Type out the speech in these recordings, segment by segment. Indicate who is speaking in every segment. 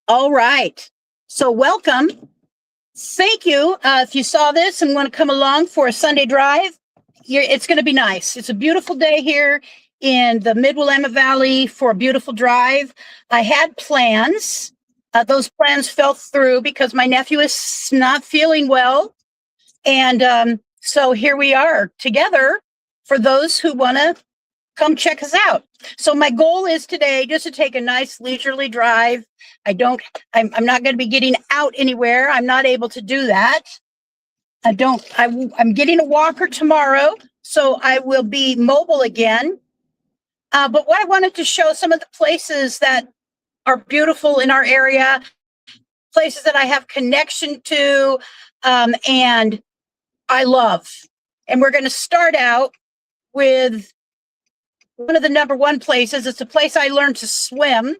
Speaker 1: All right. So, welcome. Thank you. If you saw this and want to come along for a Sunday drive, it's going to be nice. It's a beautiful day here in the Mid Willamette Valley for a beautiful drive. I had plans. Those plans fell through because my nephew is not feeling well. And so here we are together for those who want to come check us out. So my goal is today just to take a nice leisurely drive. I'm not going to be getting out anywhere. I'm not able to do that. I'm getting a walker tomorrow, so I will be mobile again. But what I wanted to show some of the places that are beautiful in our area, places that I have connection to, and I love. And we're going to start out with one of the number one places. It's a place I learned to swim.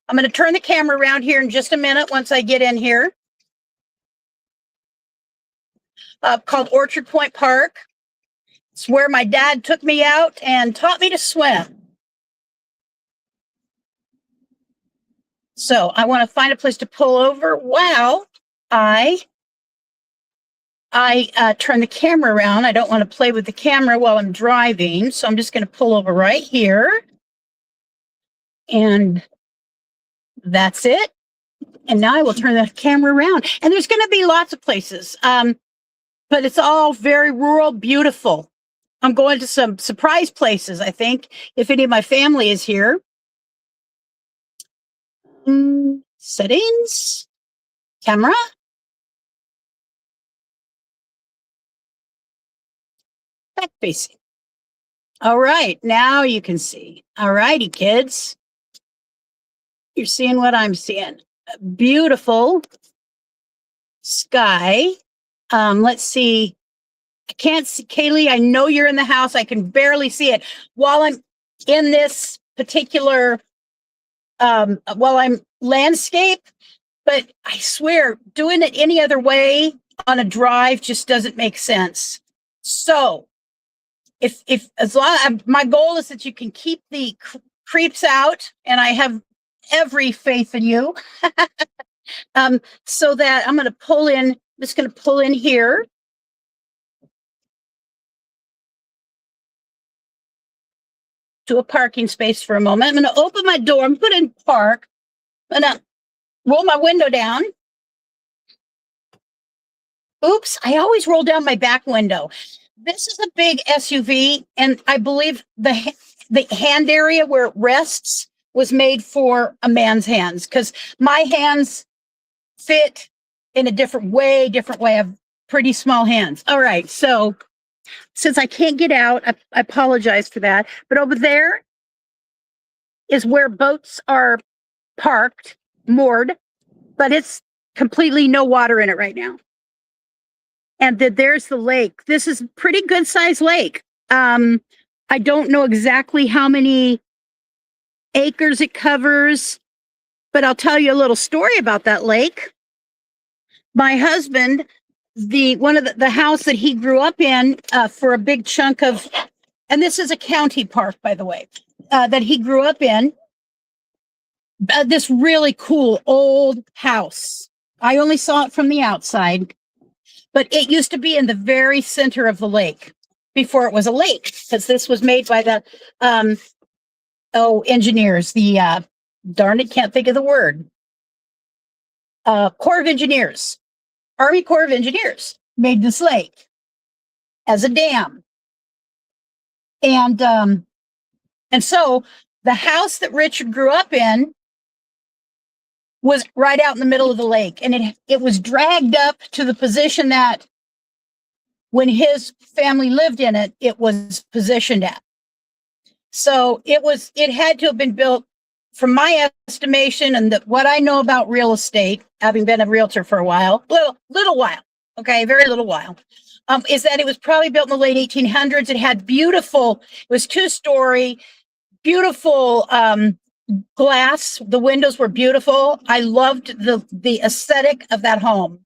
Speaker 1: I'm going to turn the camera around here in just a minute once I get in here. Called Orchard Point Park. It's where my dad took me out and taught me to swim. So I want to find a place to pull over while I turn the camera around. I don't want to play with the camera while I'm driving, so I'm just going to pull over right here. And that's it. And now I will turn the camera around. And there's going to be lots of places, but it's all very rural, beautiful. I'm going to some surprise places, I think, if any of my family is here. Settings, camera. Back facing. All right, now you can see. All righty, kids. You're seeing what I'm seeing. A beautiful sky. Let's see. I can't see, Kaylee, I know you're in the house. I can barely see it. While I'm in this particular, while I'm landscape, but I swear, doing it any other way on a drive just doesn't make sense. So, as long as my goal is that you can keep the creeps out, and I have every faith in you, so that I'm going to pull in. Just going to pull in here. To a parking space for a moment. I'm going to open my door. I'm put in park. I'm going to roll my window down. Oops, I always roll down my back window. This is a big SUV, and I believe the hand area where it rests was made for a man's hands, because my hands fit in a different way. I have pretty small hands. All right, so since I can't get out, I apologize for that. But over there is where boats are parked, moored, but it's completely no water in it right now. And there's the lake. This is a pretty good sized lake. I don't know exactly how many acres it covers, but I'll tell you a little story about that lake. My husband, one of the house that he grew up in for a big chunk of, and this is a county park, by the way, that he grew up in, this really cool old house. I only saw it from the outside, but it used to be in the very center of the lake before it was a lake, because this was made by the engineers, darn it, can't think of the word. Corps of Engineers, Army Corps of Engineers made this lake as a dam. And so the house that Richard grew up in was right out in the middle of the lake, and it was dragged up to the position that when his family lived in it, it was positioned at. So it had to have been built, from my estimation, and what I know about real estate, having been a realtor for a while, little while, okay, very little while, is that it was probably built in the late 1800s. It had it was 2-story, beautiful glass. The windows were beautiful. I loved the aesthetic of that home.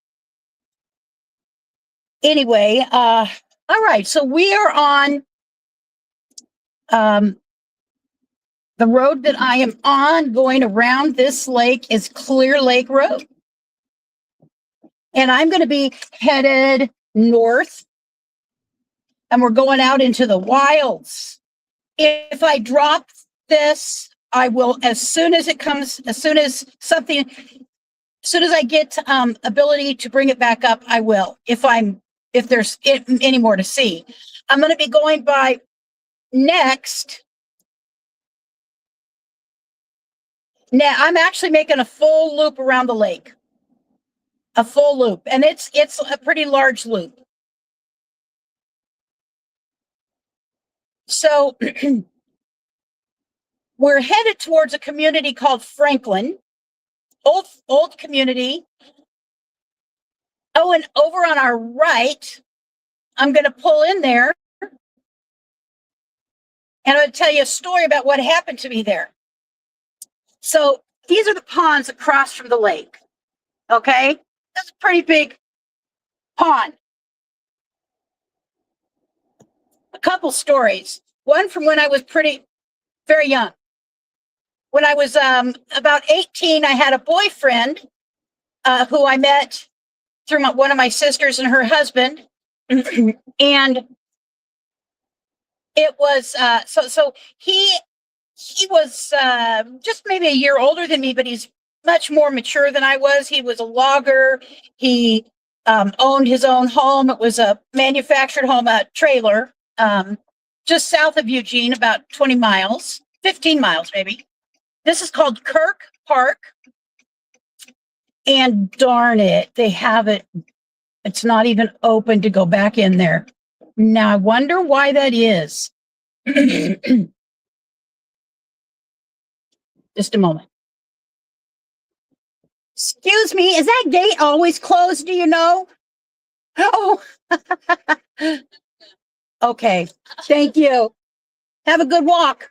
Speaker 1: Anyway, all right, so we are on The road that I am on going around this lake is Clear Lake Road. And I'm going to be headed north, and we're going out into the wilds. If I drop this, I will, as soon as I get ability to bring it back up, I will. If there's any more to see, I'm going to be going by next. Now I'm actually making a full loop around the lake, a full loop, and it's a pretty large loop. So we're headed towards a community called Franklin, old community. Oh, and over on our right, I'm going to pull in there, and I'm going to tell you a story about what happened to me there. So these are the ponds across from the lake. Okay, that's a pretty big pond. A couple stories. One from when I was very young. When I was about 18, I had a boyfriend who I met through one of my sisters and her husband. And it was so he was just maybe a year older than me, but he's much more mature than I was. He was a logger. He owned his own home. It was a manufactured home, a trailer, just south of Eugene, about 20 miles, 15 miles maybe. This is called Kirk Park. And darn it, they have it. It's not even open to go back in there. Now, I wonder why that is. Just a moment. Excuse me, is that gate always closed? Do you know? Oh, okay. Thank you. Have a good walk.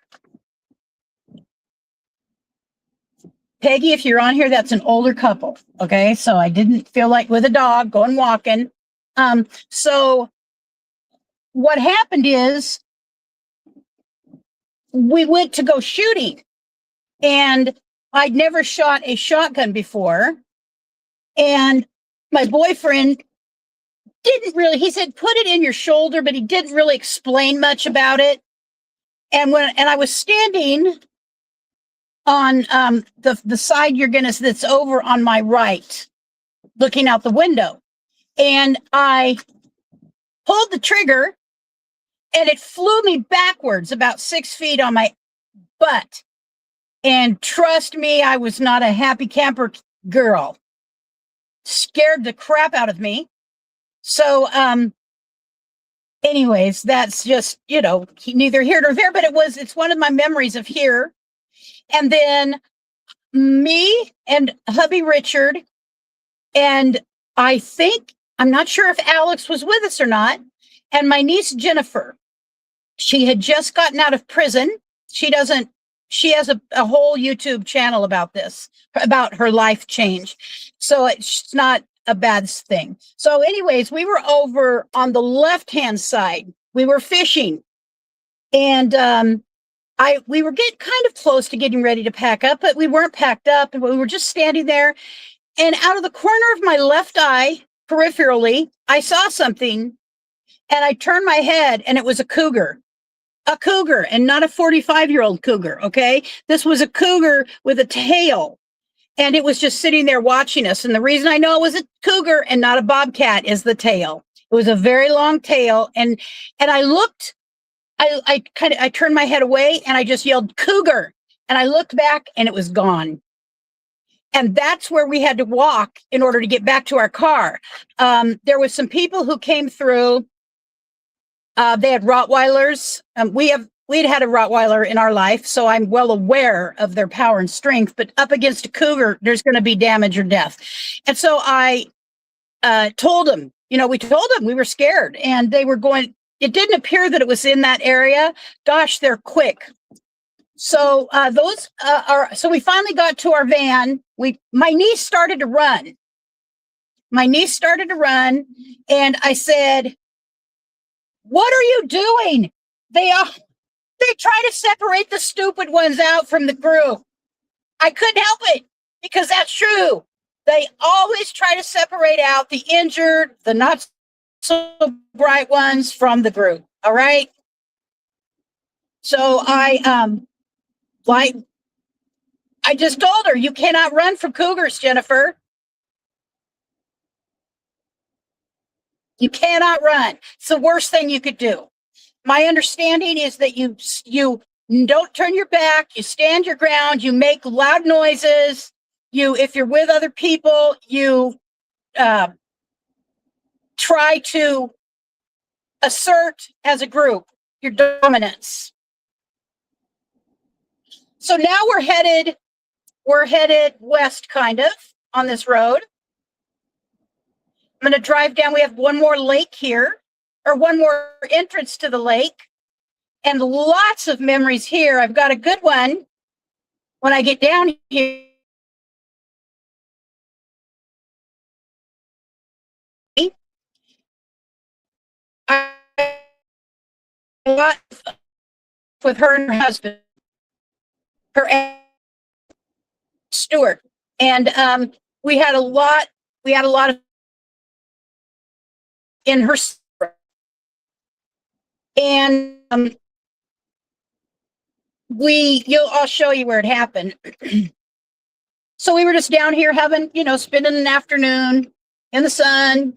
Speaker 1: Peggy, if you're on here, that's an older couple. Okay, so I didn't feel like with a dog going walking. So what happened is we went to go shooting, and I'd never shot a shotgun before. And my boyfriend he said, put it in your shoulder, but he didn't really explain much about it. And I was standing on the side that's over on my right, looking out the window. And I pulled the trigger, and it flew me backwards about 6 feet on my butt. And trust me, I was not a happy camper girl. Scared the crap out of me. So, anyways, that's just, neither here nor there, but it's one of my memories of here. And then me and hubby Richard, and I'm not sure if Alex was with us or not, and my niece Jennifer. She had just gotten out of prison. She has a whole YouTube channel about this, about her life change. So it's not a bad thing. So anyways, we were over on the left-hand side. We were fishing, and we were getting kind of close to getting ready to pack up, but we weren't packed up, and we were just standing there. And out of the corner of my left eye, peripherally, I saw something, and I turned my head, and it was a cougar, and not a 45-year-old cougar. Okay. This was a cougar with a tail, and it was just sitting there watching us. And the reason I know it was a cougar and not a bobcat is the tail. It was a very long tail. And I looked, I turned my head away, and I just yelled cougar, and I looked back, and it was gone. And that's where we had to walk in order to get back to our car. There was some people who came through. They had Rottweilers. We'd had a Rottweiler in our life, so I'm well aware of their power and strength. But up against a cougar, there's going to be damage or death. And so I told them, we told them we were scared, and they were going. It didn't appear that it was in that area. Gosh, they're quick. So So we finally got to our van. My niece started to run. And I said, "What are you doing?" They They try to separate the stupid ones out from the group. I couldn't help it because that's true. They always try to separate out the injured, the not so bright ones from the group. All right. So I just told her, you cannot run from cougars, Jennifer. You cannot run. It's the worst thing you could do. My understanding is that you don't turn your back, you stand your ground, you make loud noises. If you're with other people, you try to assert as a group your dominance. So now we're headed west, kind of, on this road. I'm going to drive down. We have one more lake here, or one more entrance to the lake, and lots of memories here. I've got a good one when I get down here. I got with her and her husband, her Stuart, and we had a lot of in her, and I'll show you where it happened. So we were just down here having, spending an afternoon in the sun.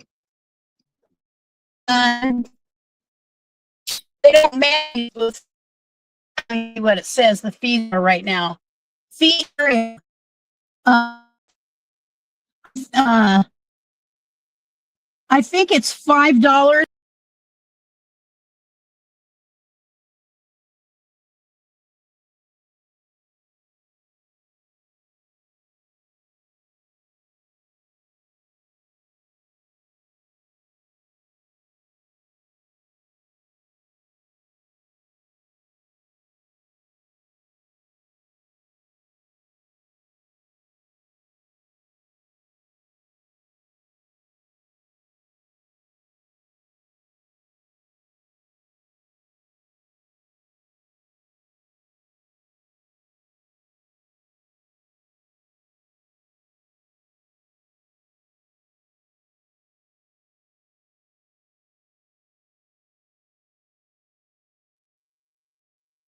Speaker 1: They don't manage what it says the fees are right now. Fees are, I think it's $5.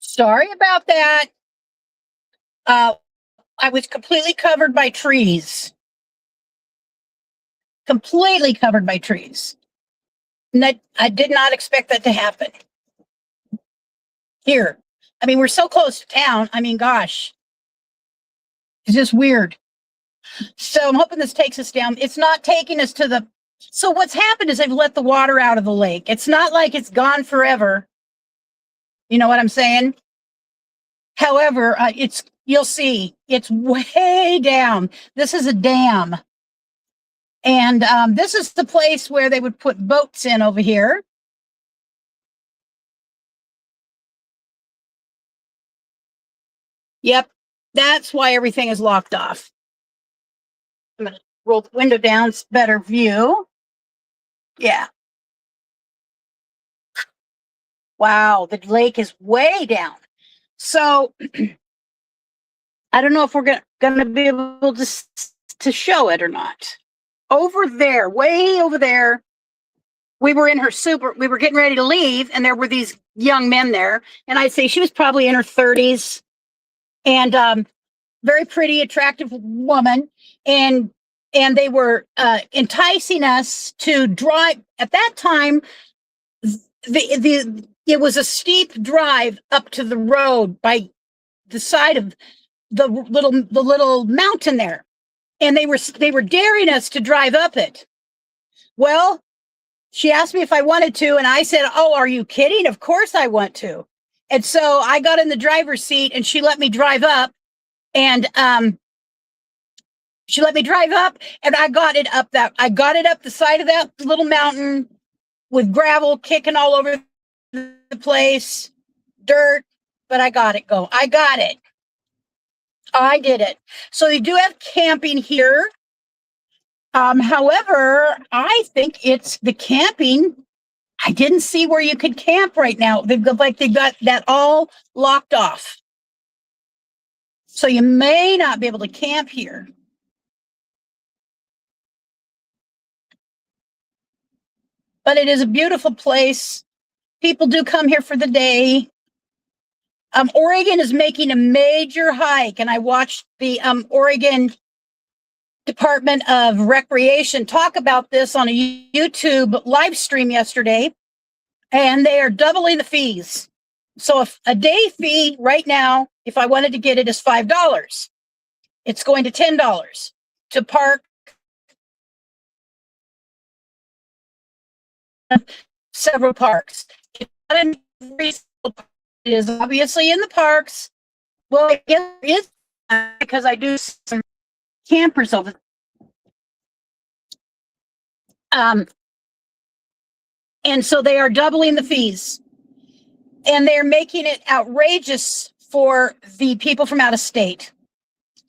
Speaker 1: Sorry about that. I was completely covered by trees. Completely covered by trees. And I did not expect that to happen. Here. I mean, we're so close to town. I mean, gosh. It's just weird. So I'm hoping this takes us down. It's not taking us to the... So what's happened is they've let the water out of the lake. It's not like it's gone forever. You know what I'm saying? However, you'll see, it's way down. This is a dam. And this is the place where they would put boats in over here. Yep, that's why everything is locked off. I'm going to roll the window down, it's better view. Yeah. Wow, the lake is way down. So I don't know if we're going to be able to show it or not. Over there, way over there, we were in her we were getting ready to leave, and there were these young men there. And I'd say she was probably in her 30s, and very pretty, attractive woman. And they were enticing us to drive. At that time, it was a steep drive up to the road by the side of the little mountain there. And they were daring us to drive up it. Well, she asked me if I wanted to, and I said, "Oh, are you kidding? Of course I want to." And so I got in the driver's seat, and she let me drive up, and she let me drive up, and I got it up the side of that little mountain with gravel kicking all over the place, dirt, but I got it go. I got it. I did it. So they do have camping here. However, I think it's the camping. I didn't see where you could camp right now. They've got that all locked off. So you may not be able to camp here. But it is a beautiful place. People do come here for the day. Oregon is making a major hike, and I watched the Oregon Department of Recreation talk about this on a YouTube live stream yesterday, and they are doubling the fees. So if a day fee right now, if I wanted to get it, is $5, it's going to $10 to park several parks. It's not in every single park. It is obviously in the parks. Well, I guess it is because I do some campers over. And so they are doubling the fees, and they're making it outrageous for the people from out of state.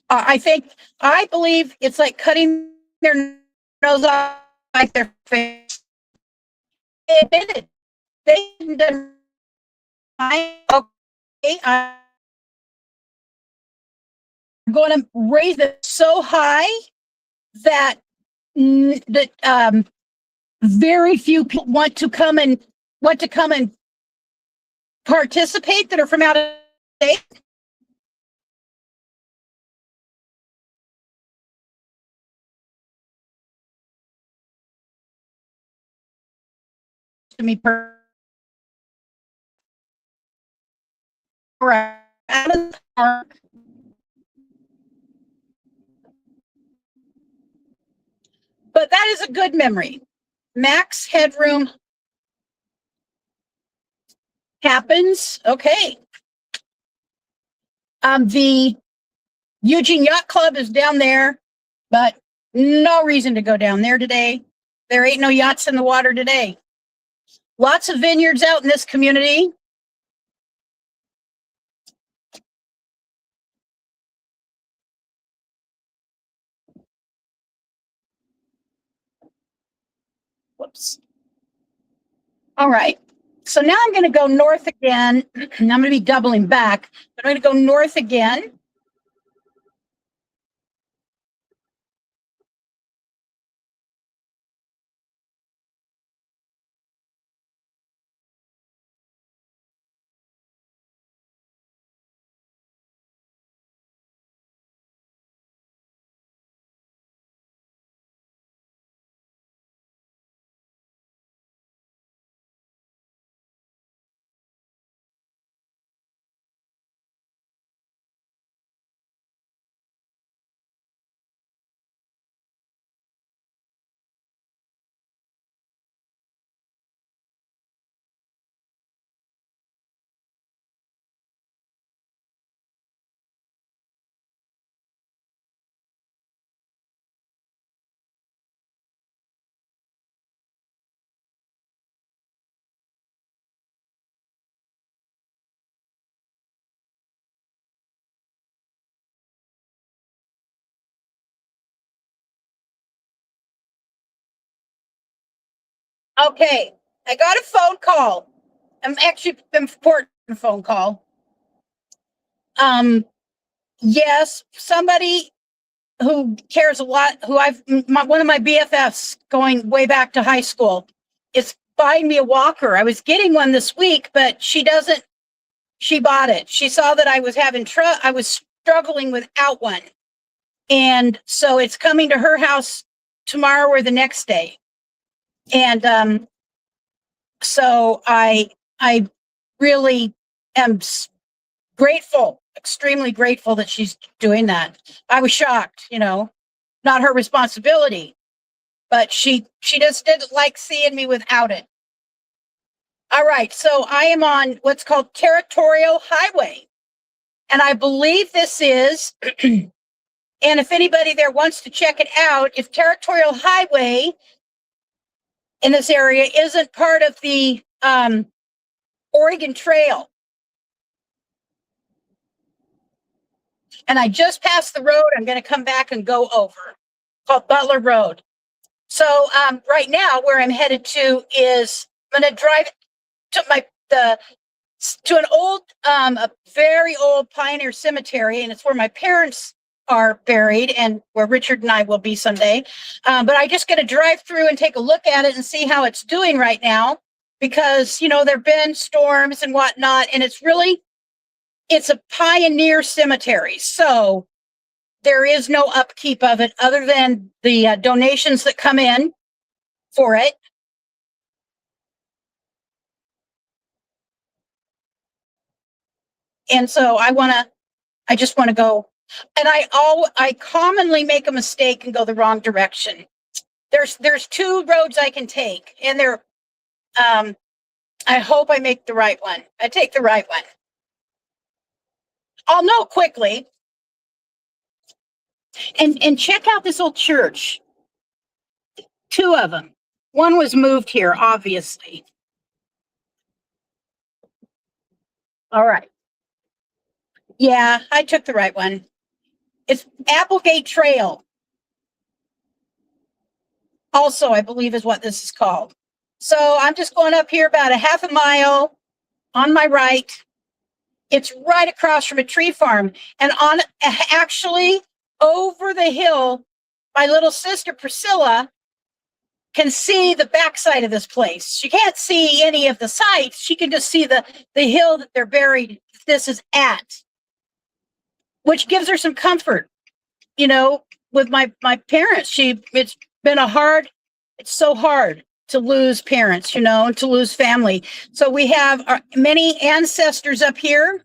Speaker 1: I believe it's like cutting their nose off like their face. They admitted they didn't. I'm going to raise it so high that very few people want to come and participate that are from out of state. To me, out of the park. But that is a good memory. Max headroom happens. Okay. The Eugene Yacht Club is down there, but no reason to go down there today. There ain't no yachts in the water today. Lots of vineyards out in this community. Whoops. All right. So now I'm going to go north again. I'm going to be doubling back, but I'm going to go north again. Okay, I got a phone call. I'm actually an important phone call. Yes, somebody who cares a lot, one of my BFFs going way back to high school, is buying me a walker. I was getting one this week, but she bought it. She saw that I was struggling without one. And so it's coming to her house tomorrow or the next day. And so I really am grateful, extremely grateful that she's doing that. I was shocked, not her responsibility, but she just didn't like seeing me without it. All right, so I am on what's called Territorial Highway, and I believe this is, and if anybody there wants to check it out, if Territorial Highway in this area isn't part of the Oregon Trail. And I just passed the road. I'm going to come back and go over. Called Butler Road. So right now, where I'm headed to is I'm going to drive to to an old, a very old pioneer cemetery, and it's where my parents are buried and where Richard and I will be someday. But I just got to drive through and take a look at it and see how it's doing right now, because, there've been storms and whatnot, and it's a pioneer cemetery. So there is no upkeep of it other than the donations that come in for it. And so I just want to go, and I commonly make a mistake and go the wrong direction. There's two roads I can take, and I hope I make the right one. I take the right one. I'll know quickly. And check out this old church. Two of them. One was moved here, obviously. All right. Yeah, I took the right one. It's Applegate Trail. Also, I believe is what this is called. So I'm just going up here about a half a mile on my right. It's right across from a tree farm. And actually over the hill, my little sister Priscilla can see the backside of this place. She can't see any of the sites. She can just see the hill that they're buried. This is at, which gives her some comfort, with my parents. It's been it's so hard to lose parents, and to lose family. So we have many ancestors up here,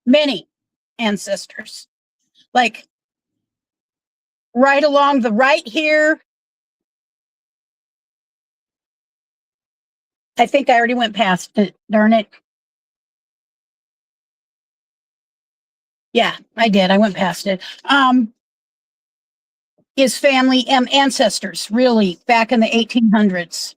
Speaker 1: many ancestors, like right along the right here. I think I already went past it. Darn it. Yeah, I did. I went past it. His family, ancestors, really, back in the 1800s.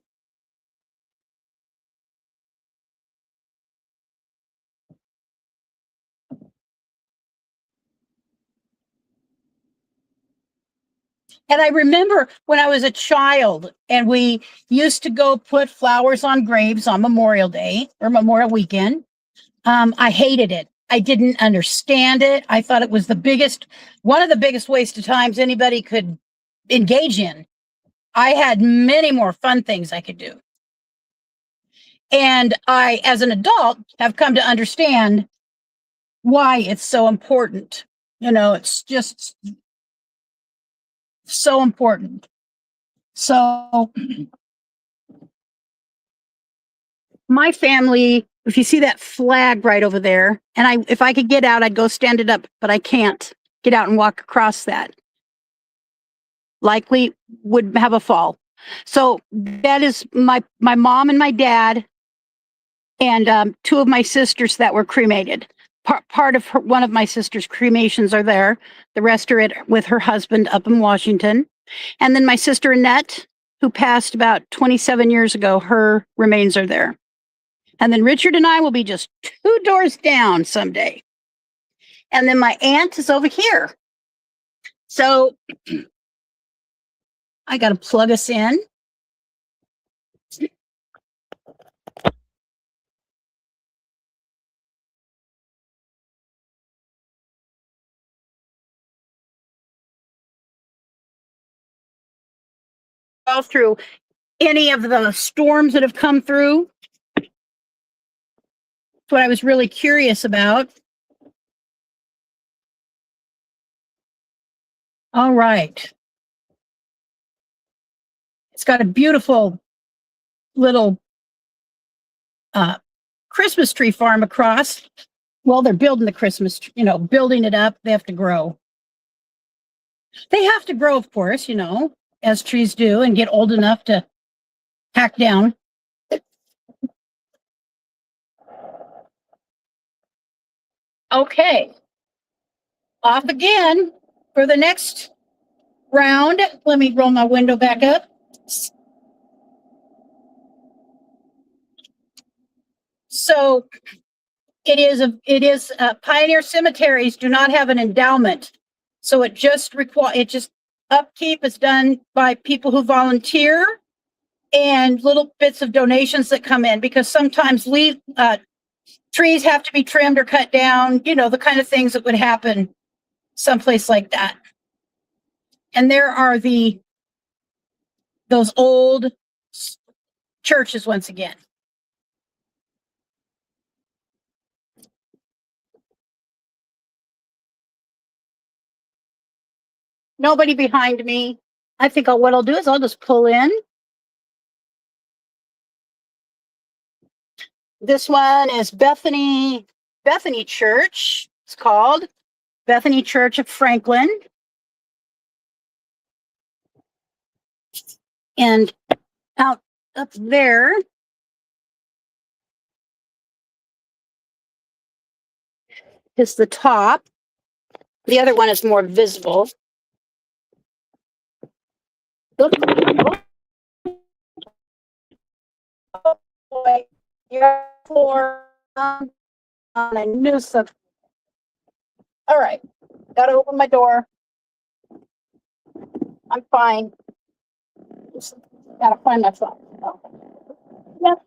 Speaker 1: And I remember when I was a child and we used to go put flowers on graves on Memorial Day or Memorial Weekend. I hated it. I didn't understand it. I thought it was one of the biggest waste of times anybody could engage in. I had many more fun things I could do. And I, as an adult, have come to understand why it's so important. It's just so important. So my family, if you see that flag right over there, and if I could get out, I'd go stand it up, but I can't get out and walk across that. Likely would have a fall. So that is my mom and my dad and two of my sisters that were cremated. Part of one of my sister's cremations are there. The rest are with her husband up in Washington. And then my sister Annette, who passed about 27 years ago, her remains are there. And then Richard and I will be just 2 doors down someday. And then my aunt is over here. So I got to plug us in. All through any of the storms that have come through. That's what I was really curious about. All right. It's got a beautiful little Christmas tree farm across. Well, they're building the Christmas, building it up. They have to grow. They have to grow, of course, as trees do, and get old enough to hack down. Okay. Off again for the next round. Let me roll my window back up. So it is Pioneer cemeteries do not have an endowment. So it just upkeep is done by people who volunteer. and little bits of donations that come in, because sometimes trees have to be trimmed or cut down, the kind of things that would happen someplace like that. And there are those old churches once again. Nobody behind me. I think what I'll do is I'll just pull in. This one is Bethany Church. It's called Bethany Church of Franklin. And out up there is the top. The other one is more visible. Oh boy, you're for I knew something. All right, gotta open my door. I'm fine. Just gotta find my phone. Yep.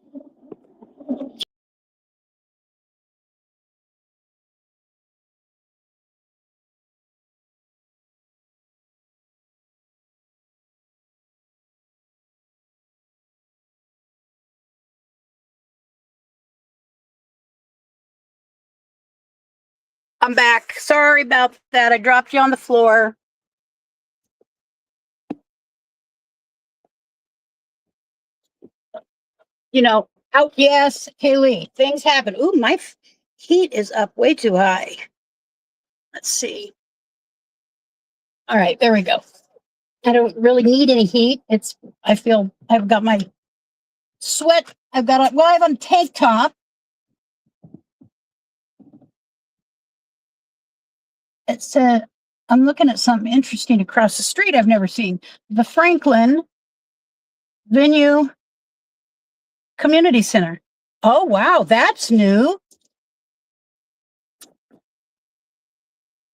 Speaker 1: I'm back. Sorry about that. I dropped you on the floor. Out. Yes, Haley, things happen. Ooh, my heat is up way too high. Let's see. All right, there we go. I don't really need any heat. I feel I've got my sweat. I have on a tank top. It's I'm looking at something interesting across the street I've never seen. The Franklin Venue Community Center. Oh, wow, that's new.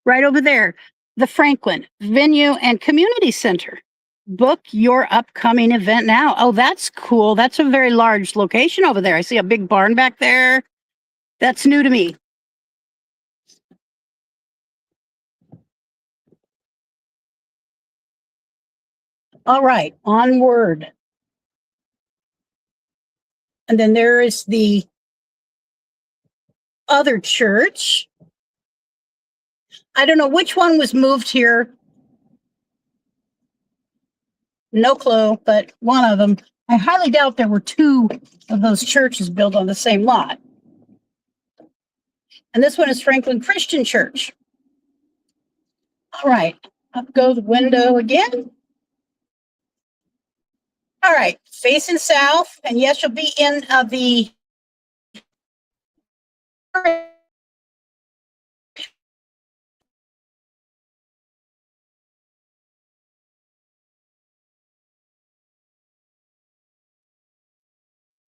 Speaker 1: Right over there, the Franklin Venue and Community Center. Book your upcoming event now. Oh, that's cool. That's a very large location over there. I see a big barn back there. That's new to me. All right, onward. And then there is the other church. I don't know which one was moved here. No clue, but one of them. I highly doubt there were two of those churches built on the same lot. And this one is Franklin Christian Church. All right, up go the window again. All right, facing south, and yes, you'll be in the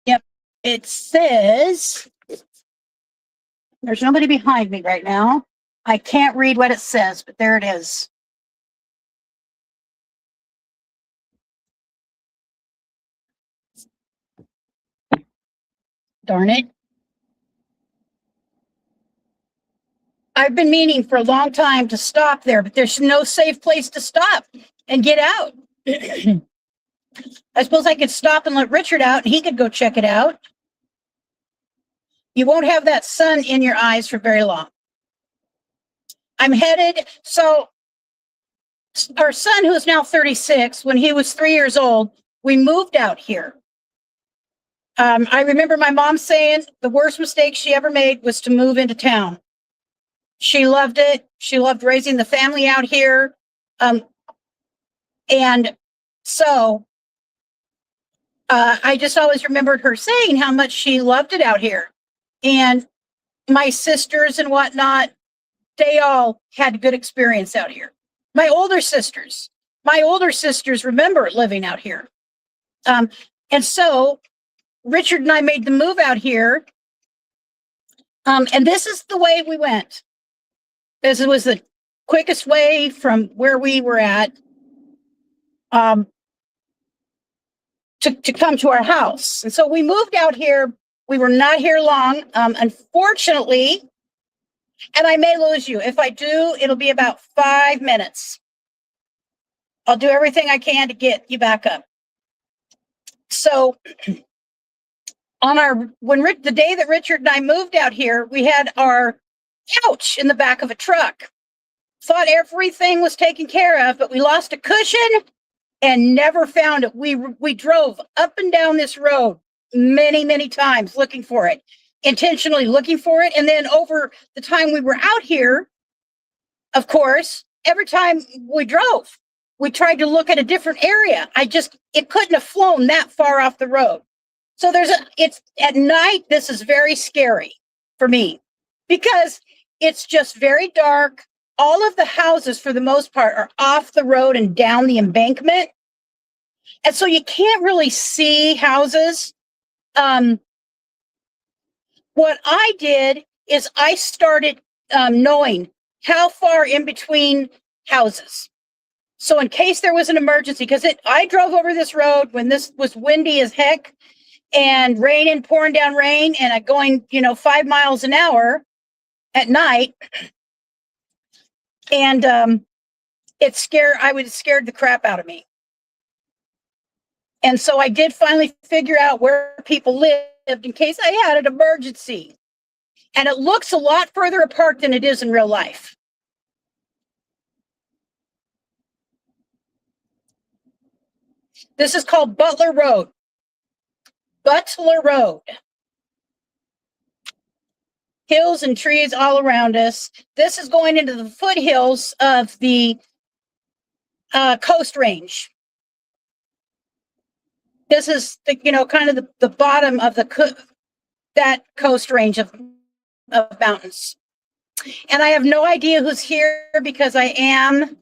Speaker 1: Yep, it says there's nobody behind me right now. I can't read what it says, but there it is. Darn it. I've been meaning for a long time to stop there, but there's no safe place to stop and get out. I suppose I could stop and let Richard out and he could go check it out. You won't have that sun in your eyes for very long. I'm headed. So our son, who is now 36, when he was 3 years old, we moved out here. I remember my mom saying the worst mistake she ever made was to move into town. She loved it. She loved raising the family out here. And so I just always remembered her saying how much she loved it out here. And my sisters and whatnot, they all had good experience out here. My older sisters remember living out here. And so Richard and I made the move out here. And this is the way we went. This was the quickest way from where we were at. to come to our house. And so we moved out here. We were not here long, unfortunately, and I may lose you. If I do, it'll be about 5 minutes. I'll do everything I can to get you back up. So the day that Richard and I moved out here, we had our couch in the back of a truck. Thought everything was taken care of, but we lost a cushion and never found it. We drove up and down this road many, many times looking for it, intentionally looking for it. And then over the time we were out here, of course, every time we drove, we tried to look at a different area. It couldn't have flown that far off the road. So it's at night, this is very scary for me because it's just very dark. All of the houses, for the most part, are off the road and down the embankment. And so you can't really see houses. What I did is I started knowing how far in between houses. So in case there was an emergency, because I drove over this road when this was windy as heck and pouring down rain, and going, 5 miles an hour at night. And it scared the crap out of me. And so I did finally figure out where people lived in case I had an emergency. And it looks a lot further apart than it is in real life. This is called Butler Road. Butler Road. Hills and trees all around us. This is going into the foothills of the Coast Range. This is kind of the bottom of that Coast Range of mountains. And I have no idea who's here because I am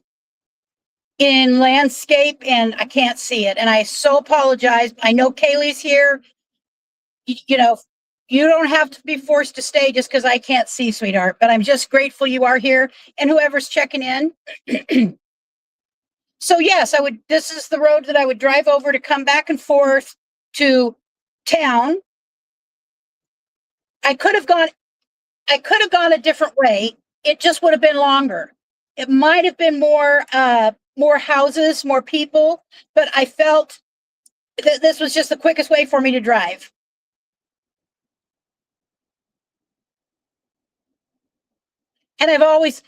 Speaker 1: in landscape and I can't see it. And I so apologize. I know Kaylee's here. You don't have to be forced to stay just because I can't see, sweetheart, but I'm just grateful you are here and whoever's checking in. So yes, this is the road that I would drive over to come back and forth to town. I could have gone a different way. It just would have been longer. It might have been more houses, more people, but I felt that this was just the quickest way for me to drive. And I've always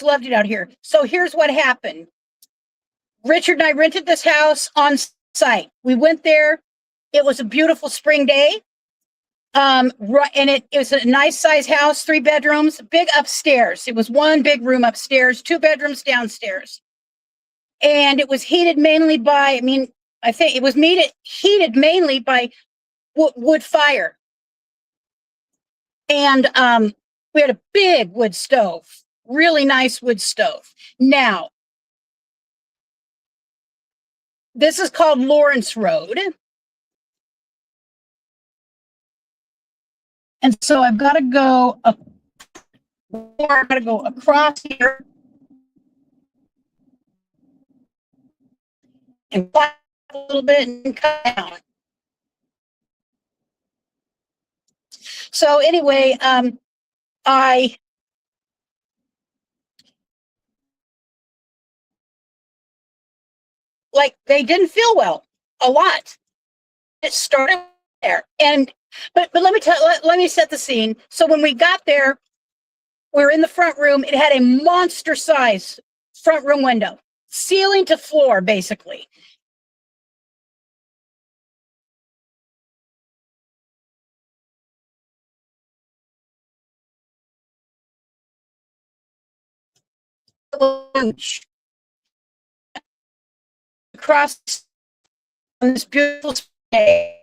Speaker 1: loved it out here. So here's what happened. Richard and I rented this house on site. We went there. It was a beautiful spring day. And it was a nice size house, 3 bedrooms, big upstairs. It was 1 big room upstairs, 2 bedrooms downstairs. And it was heated mainly by, I think it was heated mainly by wood fire. And we had a big wood stove, really nice wood stove. Now, this is called Lawrence Road. And so I've got to go across here and fly a little bit and cut down. So anyway, they didn't feel well a lot. It started there. But let me set the scene. So when we got there, we were in the front room. It had a monster size front room window, ceiling to floor, basically. Across on this beautiful day.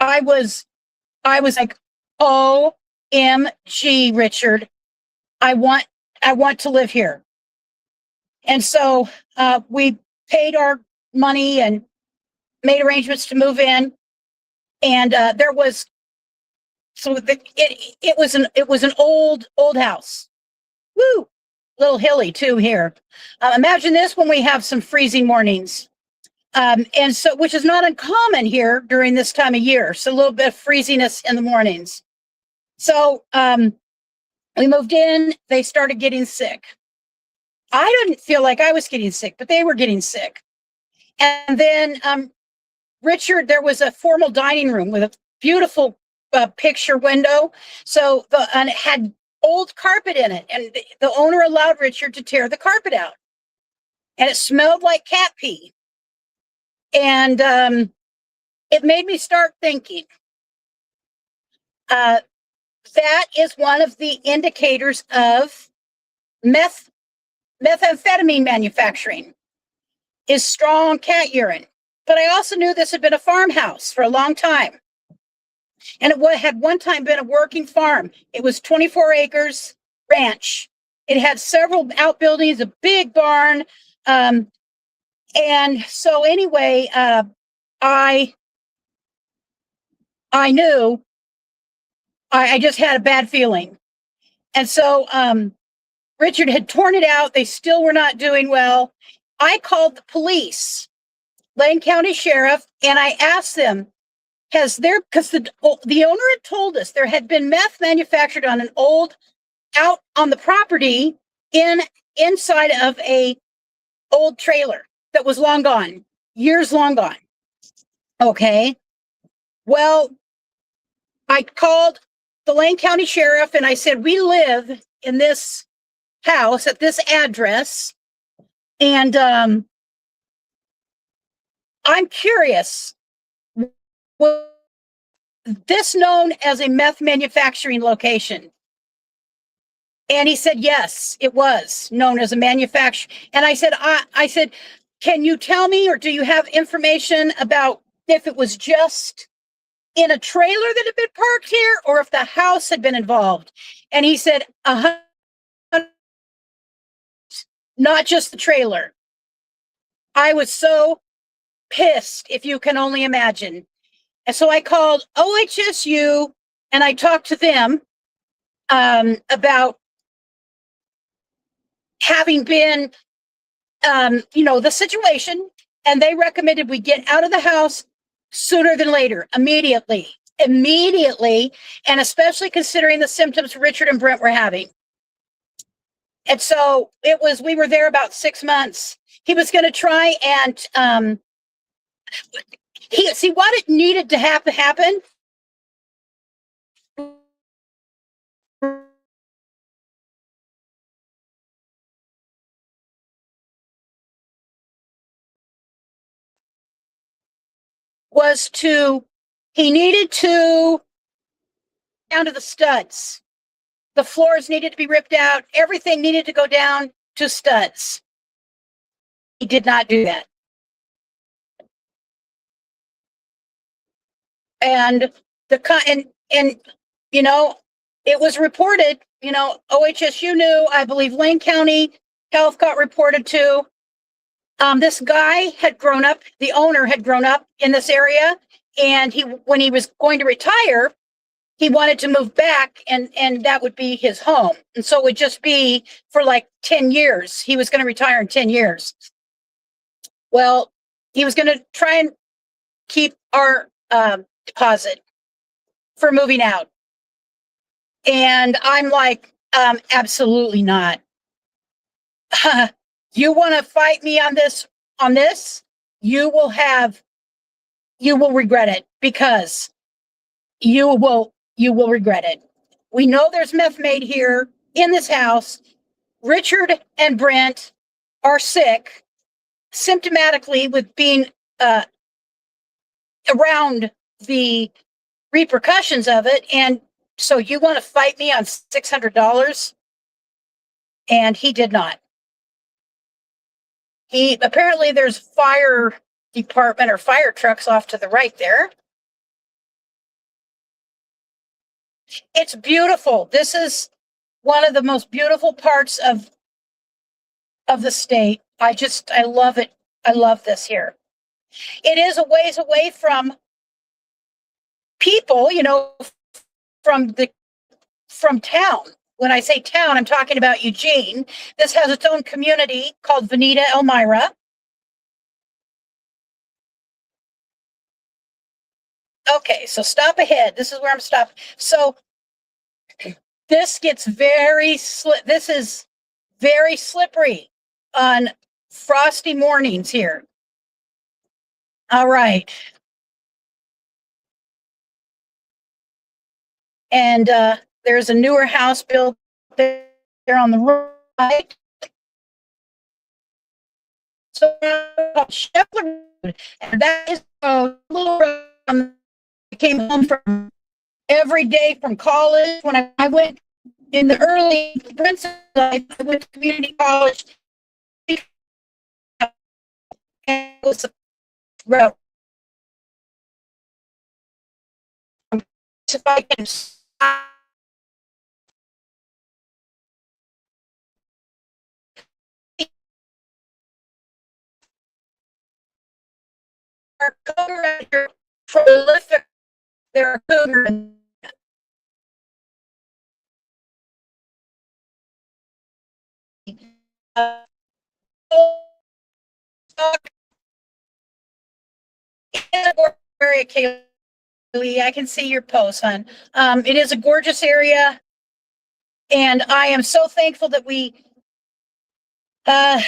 Speaker 1: I was like, OMG, Richard, I want to live here. And so we paid our money and made arrangements to move in. And there was So it was an old house. Woo! Little hilly too here. Imagine this when we have some freezing mornings. And so, which is not uncommon here during this time of year. So a little bit of freeziness in the mornings. So we moved in, they started getting sick. I didn't feel like I was getting sick, but they were getting sick. And then Richard, there was a formal dining room with a beautiful picture window. So and it had old carpet in it. And the owner allowed Richard to tear the carpet out. And it smelled like cat pee. And it made me start thinking. That is one of the indicators of methamphetamine manufacturing, is strong cat urine. But I also knew this had been a farmhouse for a long time. And it had one time been a working farm. It was 24 acres ranch. It had several outbuildings, a big barn. And so anyway, I knew, I just had a bad feeling. And so Richard had torn it out. They still were not doing well. I called the police, Lane County Sheriff, and I asked them, because the owner had told us there had been meth manufactured on out on the property inside of a old trailer that was long gone, years long gone. Okay. Well, I called the Lane County Sheriff and I said, we live in this house at this address. And I'm curious, was this known as a meth manufacturing location? And he said, yes, it was known as a manufacturer. And I said, can you tell me, or do you have information about if it was just in a trailer that had been parked here, or if the house had been involved? And he said, not just the trailer. I was so pissed, if you can only imagine. And so I called OHSU and I talked to them about having been, the situation, and they recommended we get out of the house sooner than later, immediately, and especially considering the symptoms Richard and Brent were having. And so we were there about 6 months. He was going to try and, what it needed to happen was he needed to down to the studs. The floors needed to be ripped out. Everything needed to go down to studs. He did not do that. And it was reported, OHSU knew, I believe Lane County Health got reported to. This guy had grown up, the owner had grown up in this area, and when he was going to retire, he wanted to move back, and that would be his home. And so it would just be for like 10 years. He was going to retire in 10 years. Well, he was going to try and keep our deposit for moving out. And I'm like, absolutely not. You want to fight me on this? You will regret it, because you will regret it. We know there's meth made here in this house. Richard and Brent are sick symptomatically with being around the repercussions of it. And so you want to fight me on $600? And he did not. Apparently there's fire department or fire trucks off to the right there. It's beautiful. This is one of the most beautiful parts of the state. I love it. I love this here. It is a ways away from people, from town. When I say town, I'm talking about Eugene. This has its own community called Veneta Elmira. Okay, so stop ahead. This is where I'm stopping. So this gets this is very slippery on frosty mornings here. All right. And there's a newer house built there on the right. So Shepherd Road, and that is a little road I came home from every day from college. When I went in the early Princeton life, I went to community college. And it was a route. If I can prolific, there are cougar. Uh, area, Kaylee, I can see your post, hon. It is a gorgeous area, and I am so thankful that we uh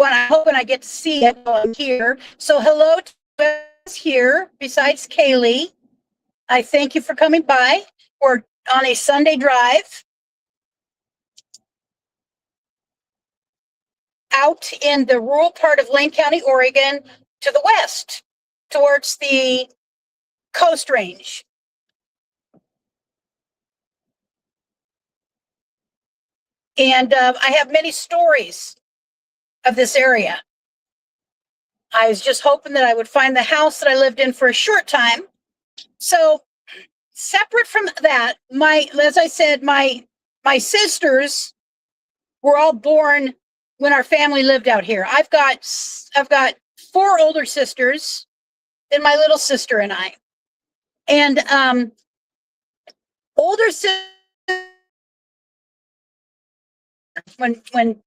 Speaker 1: I'm hoping I get to see it while I'm here. So hello to us here besides Kaylee. I thank you for coming by. We're on a Sunday drive out in the rural part of Lane County, Oregon, to the west, towards the Coast Range. And I have many stories of this area. I was just hoping that I would find the house that I lived in for a short time. So separate from that, as I said, my sisters were all born when our family lived out here. I've got 4 older sisters, then my little sister and I. And older sisters, when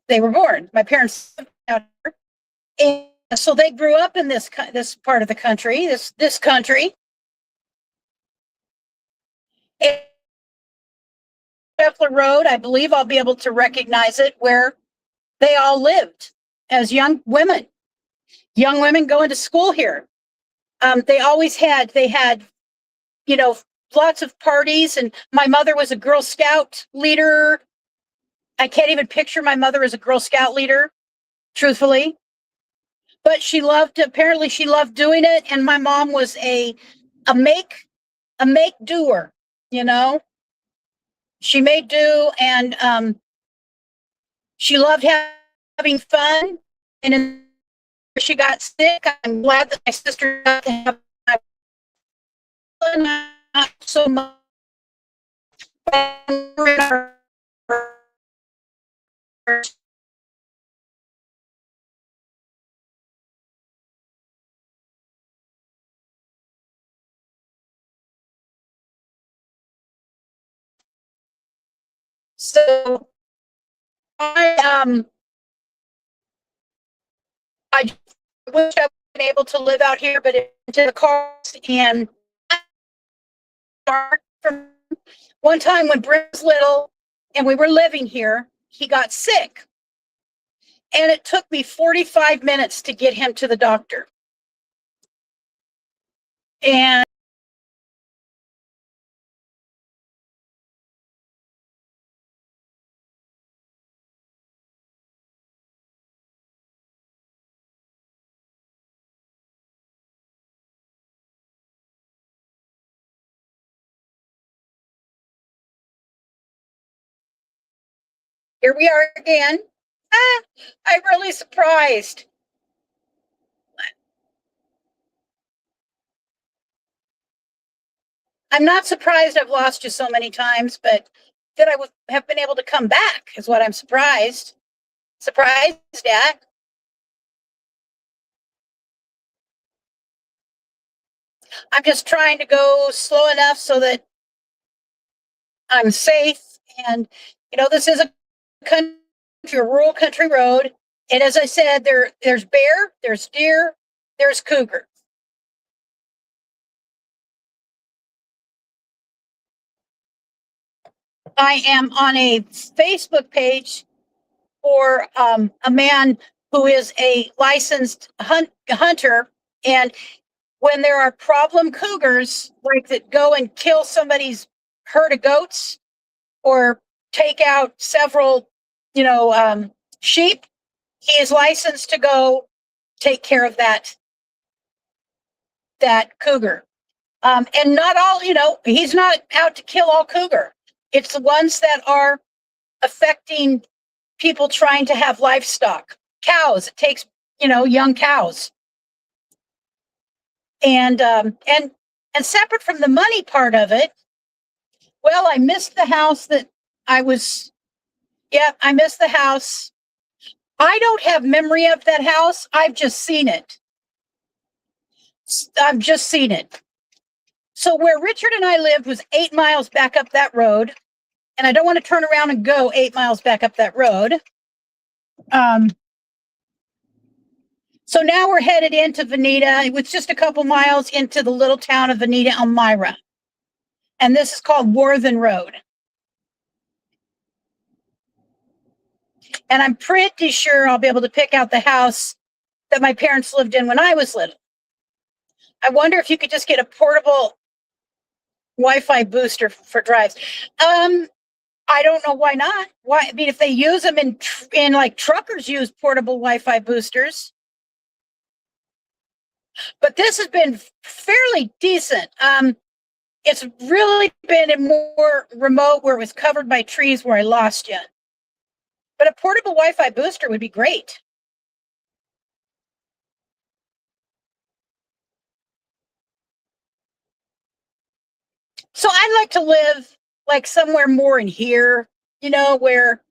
Speaker 1: they were born, my parents out here, and so they grew up in this part of the country, this country. And Scheffler Road, I believe I'll be able to recognize it, where they all lived as young women going to school here. They had, lots of parties, and my mother was a Girl Scout leader. I can't even picture my mother as a Girl Scout leader, truthfully, but apparently she loved doing it. And my mom was a make doer, she made do, and she loved having fun. And she got sick, I'm glad that my sister got to have not so much. So I I wish I would been able to live out here, but into the cars and one time when Brent was little and we were living here, he got sick. And it took me 45 minutes to get him to the doctor. And here we are again. I'm really surprised. I'm not surprised I've lost you so many times, but that I would have been able to come back is what I'm surprised. Surprised at. I'm just trying to go slow enough so that I'm safe. And, this is a country, a rural country road. And as I said, there's bear, there's deer, there's cougar. I am on a Facebook page for a man who is a licensed hunter. And when there are problem cougars, like that go and kill somebody's herd of goats or take out several, sheep, he is licensed to go take care of that cougar. And not all, he's not out to kill all cougar. It's the ones that are affecting people trying to have livestock. Cows, it takes, young cows. And separate from the money part of it, well, I missed the house that I missed the house. I don't have memory of that house. I've just seen it. So where Richard and I lived was 8 miles back up that road. And I don't want to turn around and go 8 miles back up that road. So now we're headed into Veneta. It's just a couple miles into the little town of Veneta, Elmira. And this is called Worthen Road. And I'm pretty sure I'll be able to pick out the house that my parents lived in when I was little. I wonder if you could just get a portable Wi-Fi booster for drives. I don't know why not. Why? I mean, if they use them in like truckers use portable Wi-Fi boosters. But this has been fairly decent. It's really been in more remote where it was covered by trees where I lost you. But a portable Wi-Fi booster would be great. So I'd like to live like somewhere more in here, where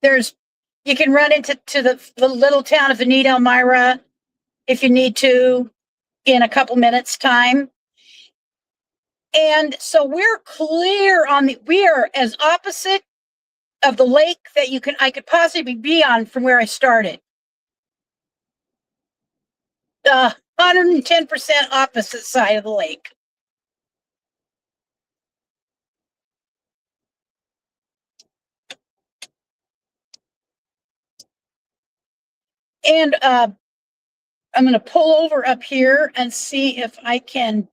Speaker 1: you can run into the little town of Veneta, Elmira, if you need to, in a couple minutes time. And so we're clear we are as opposite of the lake that I could possibly be on from where I started. 110% opposite side of the lake. And I'm going to pull over up here and see if I can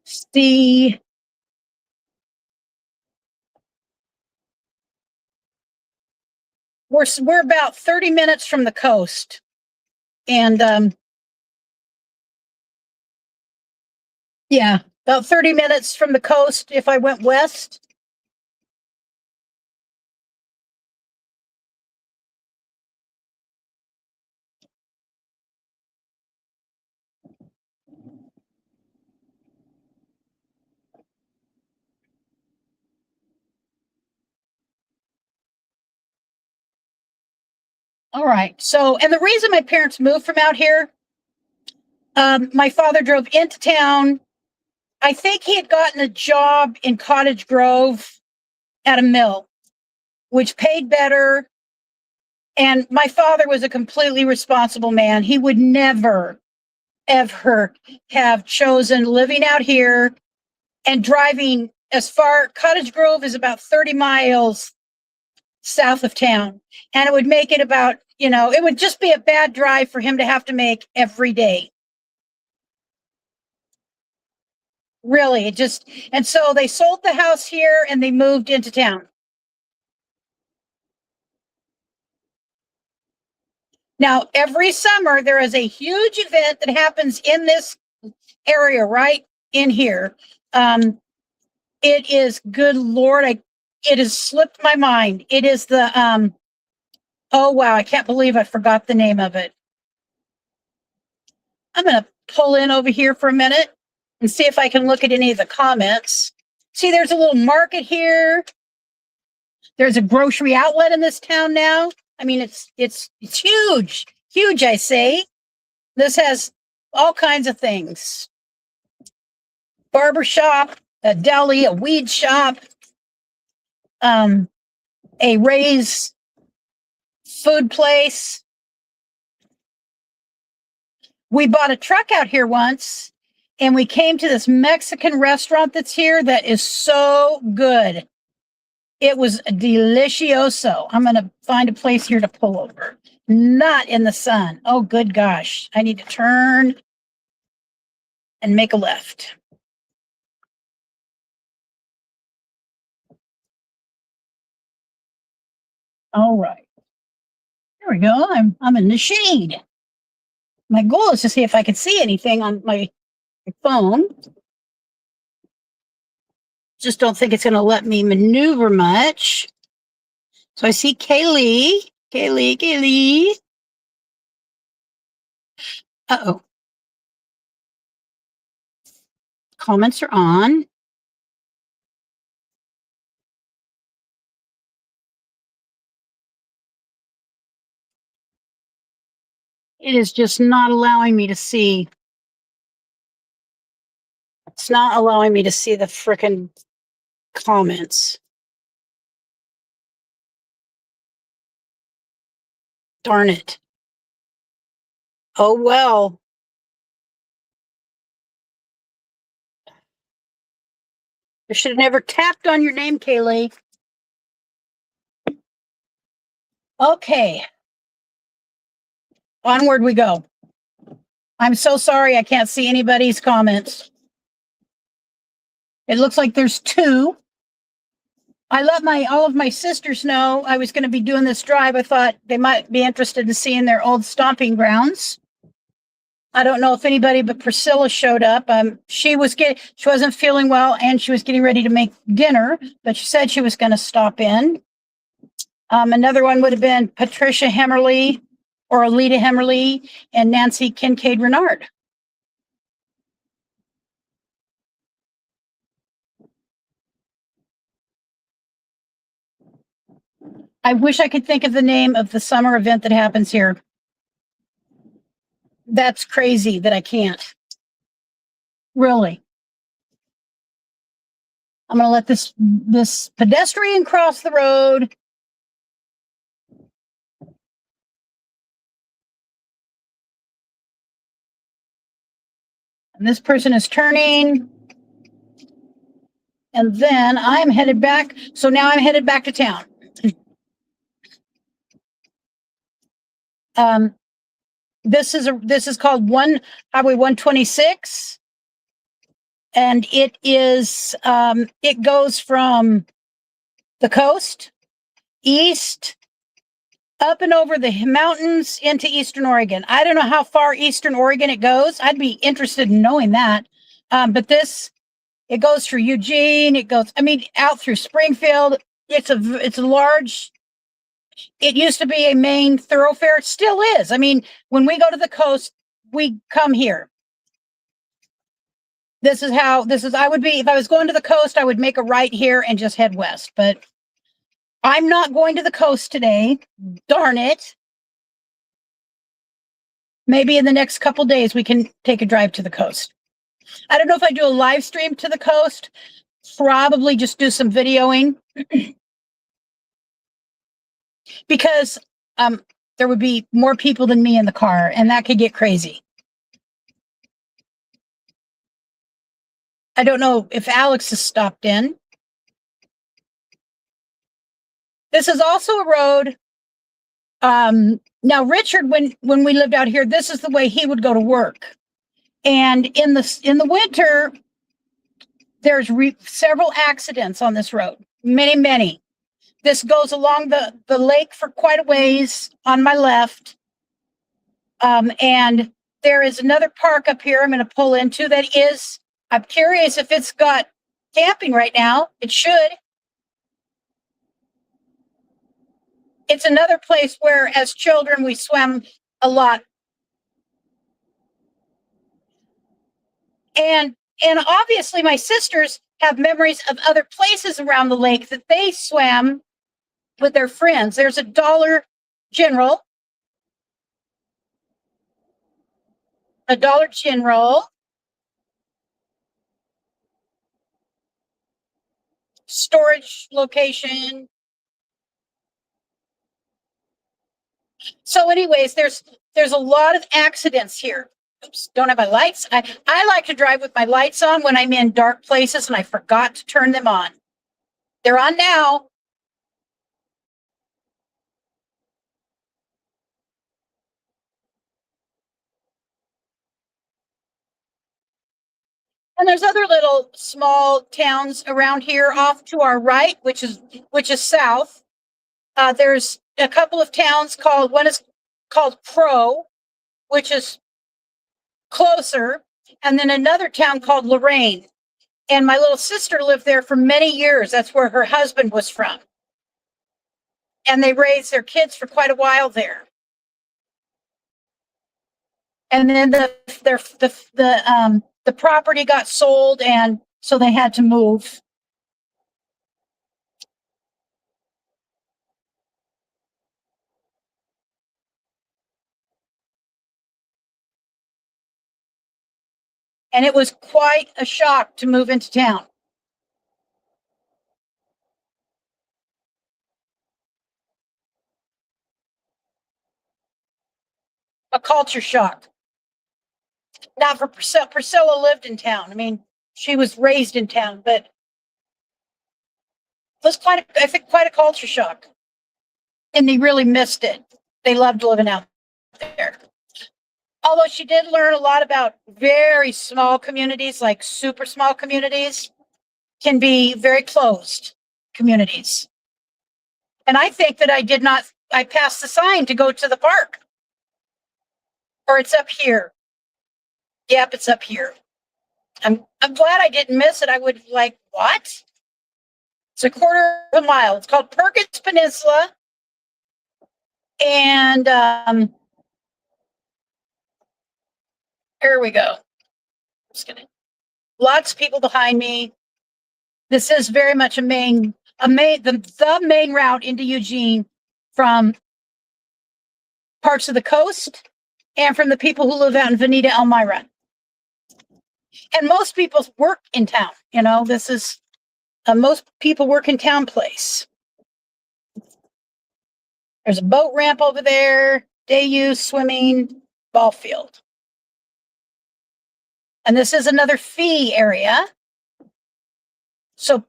Speaker 1: see. We're about 30 minutes from the coast. And yeah, about 30 minutes from the coast if I went west. All right. So, and the reason my parents moved from out here, my father drove into town. I think he had gotten a job in Cottage Grove at a mill, which paid better. And my father was a completely responsible man. He would never, ever have chosen living out here and driving as far. Cottage Grove is about 30 miles south of town. And it would make it about, it would just be a bad drive for him to have to make every day. Really, and so they sold the house here and they moved into town. Now, every summer, there is a huge event that happens in this area right in here. It is, good Lord, it has slipped my mind. It is the, oh, wow, I can't believe I forgot the name of it. I'm going to pull in over here for a minute and see if I can look at any of the comments. See, there's a little market here. There's a grocery outlet in this town now. I mean, it's huge, huge, I say. This has all kinds of things. Barber shop, a deli, a weed shop, a Ray's food place. We bought a truck out here once, and we came to this Mexican restaurant that's here that is so good. It was delicioso. I'm going to find a place here to pull over. Not in the sun. Oh, good gosh. I need to turn and make a left. All right. There we go. I'm in the shade. My goal is to see if I can see anything on my phone. Just don't think it's going to let me maneuver much. So I see Kaylee. Uh-oh. Comments are on. It is just not allowing me to see. It's not allowing me to see the frickin' comments. Darn it. Oh, well. I should have never tapped on your name, Kaylee. Okay. Onward we go. I'm so sorry I can't see anybody's comments. It looks like there's two. I let all of my sisters know I was going to be doing this drive. I thought they might be interested in seeing their old stomping grounds. I don't know if anybody but Priscilla showed up. She wasn't feeling well and she was getting ready to make dinner, but she said she was going to stop in. Another one would have been Patricia Hemmerly or Alita Hemmerly and Nancy Kincaid Renard. I wish I could think of the name of the summer event that happens here. That's crazy that I can't. Really. I'm going to let this pedestrian cross the road. And this person is turning. And then I'm headed back. So now I'm headed back to town. This is called Highway 126. And it is, it goes from the coast, east, up and over the mountains into Eastern Oregon. I don't know how far Eastern Oregon it goes. I'd be interested in knowing that. But it goes through Eugene. It goes, out through Springfield. It's a large, it used to be a main thoroughfare. It still is. When we go to the coast, we come here. If I was going to the coast, I would make a right here and just head west, but I'm not going to the coast today. Darn it. Maybe in the next couple days, we can take a drive to the coast. I don't know if I do a live stream to the coast, probably just do some videoing because there would be more people than me in the car, and that could get crazy. I don't know if Alex has stopped in. This is also a road. Now Richard, when we lived out here, this is the way he would go to work. And in the winter, there's several accidents on this road. Many. This goes along the lake for quite a ways on my left. And there is another park up here I'm going to pull into that is, I'm curious if it's got camping right now. It should. It's another place where, as children, we swam a lot. And obviously, my sisters have memories of other places around the lake that they swam with their friends. There's a Dollar General. A Dollar General. Storage location. So anyways, there's a lot of accidents here. Oops, don't have my lights. I like to drive with my lights on when I'm in dark places and I forgot to turn them on. They're on now. And there's other little small towns around here off to our right, which is south. There's a couple of towns one is called Crow, which is closer, and then another town called Lorraine. And my little sister lived there for many years. That's where her husband was from. And they raised their kids for quite a while there. And then the property got sold, and so they had to move. And it was quite a shock to move into town. A culture shock. Not for Priscilla. Priscilla lived in town. I mean, she was raised in town, but it was quite a culture shock. And they really missed it. They loved living out there. Although she did learn a lot about very small communities, like super small communities can be very closed communities. And I think that I passed the sign to go to the park. Or it's up here. Yep, it's up here. I'm glad I didn't miss it. I would like, what? It's a quarter of a mile. It's called Perkins Peninsula. And here we go. Just kidding. Lots of people behind me. This is very much the main route into Eugene from parts of the coast and from the people who live out in Veneta, Elmira. And most people work in town. You know, this is most people work in town place. There's a boat ramp over there, day use, swimming, ball field. And this is another fee area. So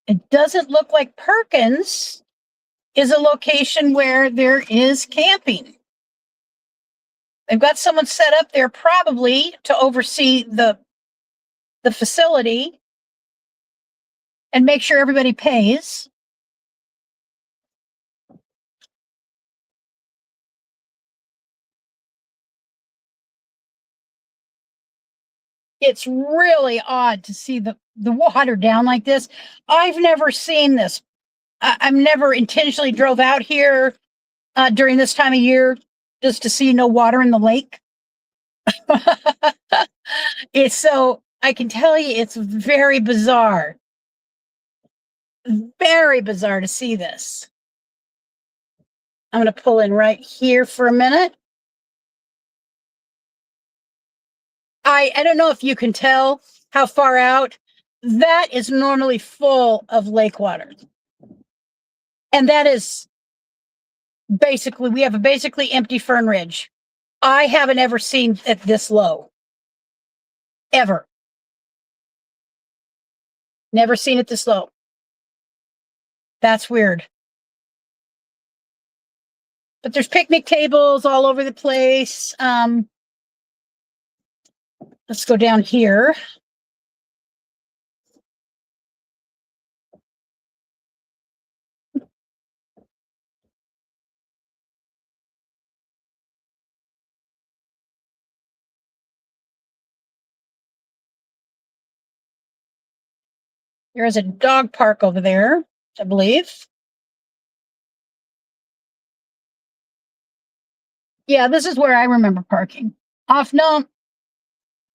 Speaker 1: it doesn't look like Perkins is a location where there is camping. They've got someone set up there probably to oversee the facility and make sure everybody pays. It's really odd to see the water down like this. I've never seen this. I've never intentionally drove out here during this time of year just to see no water in the lake. I can tell you, it's very bizarre. Very bizarre to see this. I'm going to pull in right here for a minute. I don't know if you can tell how far out. That is normally full of lake water. And that is basically, we have a basically empty Fern Ridge. I haven't ever seen it this low. Ever. Never seen it this low. That's weird. But there's picnic tables all over the place. Let's go down here. There is a dog park over there, I believe. Yeah, this is where I remember parking. No,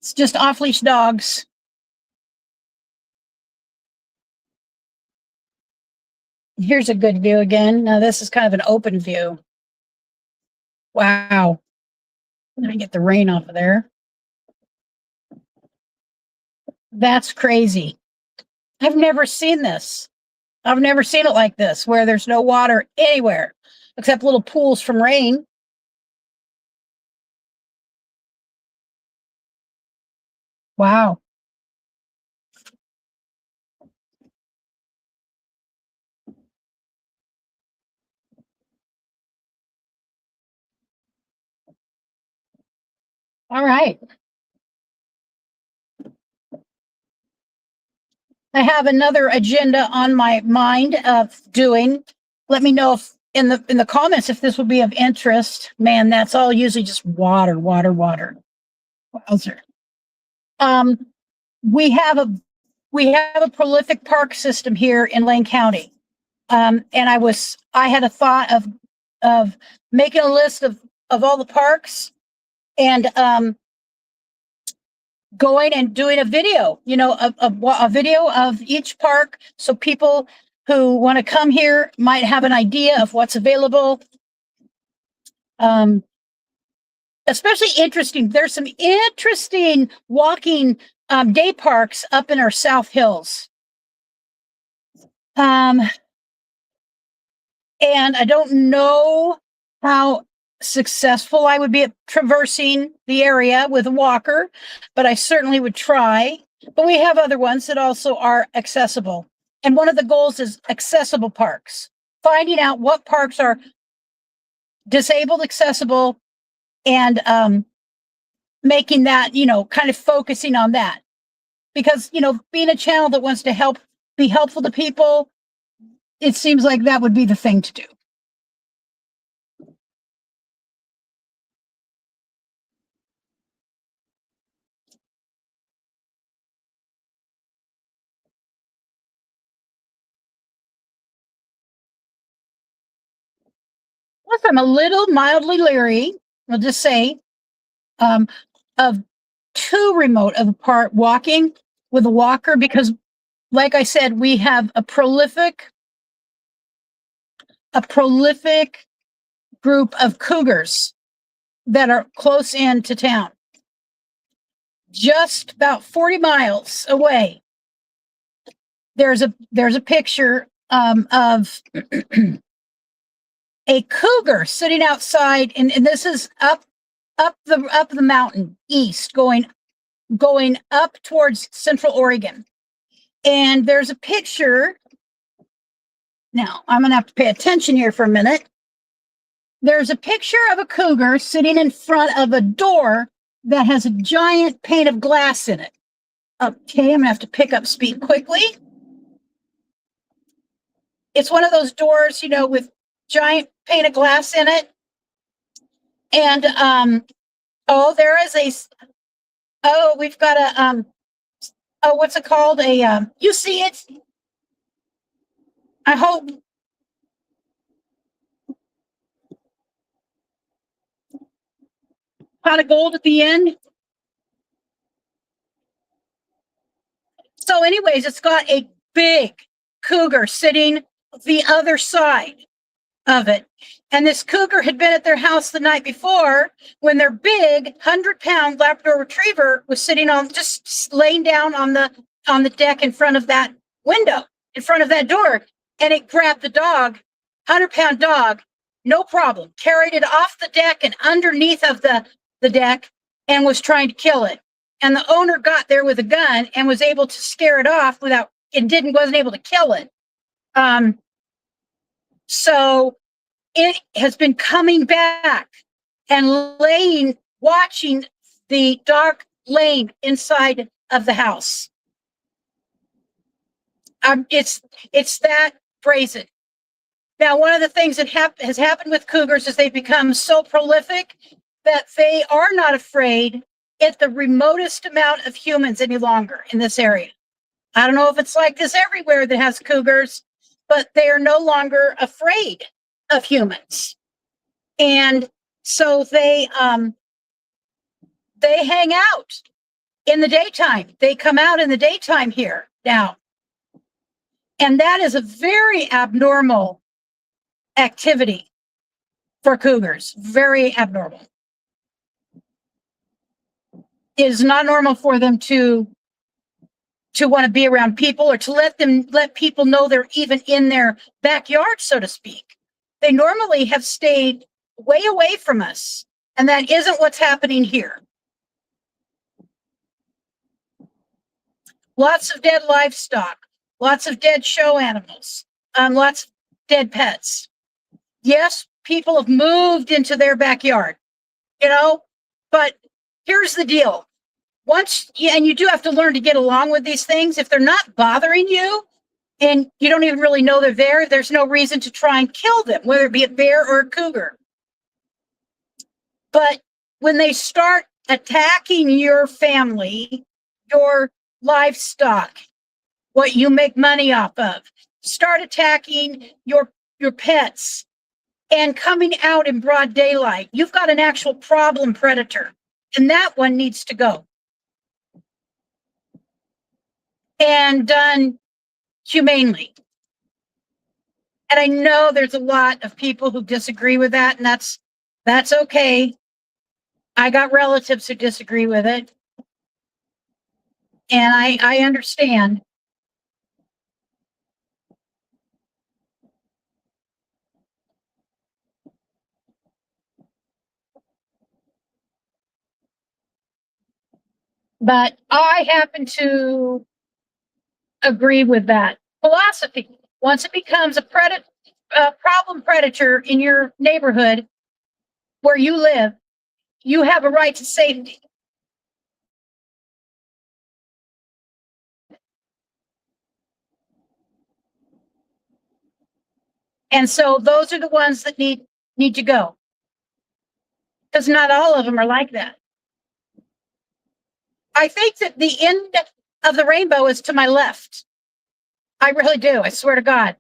Speaker 1: it's just off-leash dogs. Here's a good view again. Now this is kind of an open view. Wow. Let me get the rain off of there. That's crazy. I've never seen this. I've never seen it like this, where there's no water anywhere except little pools from rain. Wow. All right. I have another agenda on my mind of doing. Let me know if in the comments if this would be of interest. Man, that's all usually just water, water, water. Wowzer. We have a prolific park system here in Lane County. And I had a thought of making a list of all the parks and going and doing a video, a video of each park, so people who want to come here might have an idea of what's available. Especially interesting. There's some interesting walking day parks up in our South Hills. And I don't know how successful I would be at traversing the area with a walker, but I certainly would try. But we have other ones that also are accessible. And one of the goals is accessible parks, finding out what parks are disabled accessible and making that, kind of focusing on that. Because, being a channel that wants to be helpful to people, it seems like that would be the thing to do. Plus, I'm a little mildly leery, I'll just say, of too remote of a part walking with a walker, because like I said, we have a prolific group of cougars that are close in to town. Just about 40 miles away, there's a picture of a cougar sitting outside, and this is up the mountain east, going up towards Central Oregon. And there's a picture. Now, I'm going to have to pay attention here for a minute. There's a picture of a cougar sitting in front of a door that has a giant pane of glass in it. Okay, I'm going to have to pick up speed quickly. It's one of those doors, with giant pane of glass in it. And, we've got a, what's it called? You see it? I hope. Pot of gold at the end. So anyways, it's got a big cougar sitting the other side of it. And this cougar had been at their house the night before when their big 100-pound Labrador Retriever was sitting just laying down on the deck in front of that window, in front of that door. And it grabbed the dog 100-pound dog, no problem. Carried it off the deck and underneath of the deck and was trying to kill it. And the owner got there with a gun and was able to scare it off wasn't able to kill it. So it has been coming back and watching the dog laying inside of the house. It's that brazen. Now, one of the things that has happened with cougars is they've become so prolific that they are not afraid at the remotest amount of humans any longer in this area. I don't know if it's like this everywhere that has cougars, but they are no longer afraid of humans. And so they hang out in the daytime. They come out in the daytime here now. And that is a very abnormal activity for cougars. Very abnormal. It is not normal for them to want to be around people or to let people know they're even in their backyard, so to speak. They normally have stayed way away from us, and that isn't what's happening here. Lots of dead livestock, lots of dead show animals, lots of dead pets. Yes, people have moved into their backyard, but here's the deal. And you do have to learn to get along with these things. If they're not bothering you and you don't even really know they're there, there's no reason to try and kill them, whether it be a bear or a cougar. But when they start attacking your family, your livestock, what you make money off of, start attacking your pets and coming out in broad daylight, you've got an actual problem predator, and that one needs to go. And done humanely. And I know there's a lot of people who disagree with that, and that's okay. I got relatives who disagree with it. And I understand. But I happen to agree with that philosophy. Once it becomes a problem predator in your neighborhood where you live, you have a right to safety. And so those are the ones that need to go. Because not all of them are like that. I think that the end of the rainbow is to my left. I really do. I swear to God.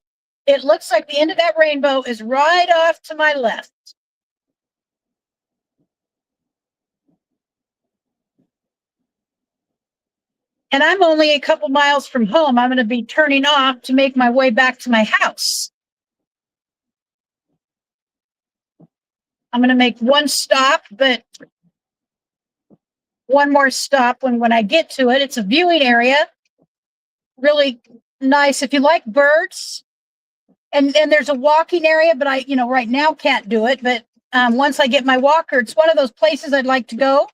Speaker 1: It looks like the end of that rainbow is right off to my left. And I'm only a couple miles from home. I'm going to be turning off to make my way back to my house. I'm going to make one stop, but one more stop when I get to it. It's a viewing area. Really nice. If you like birds, and there's a walking area, but I, right now can't do it. But once I get my walker, it's one of those places I'd like to go.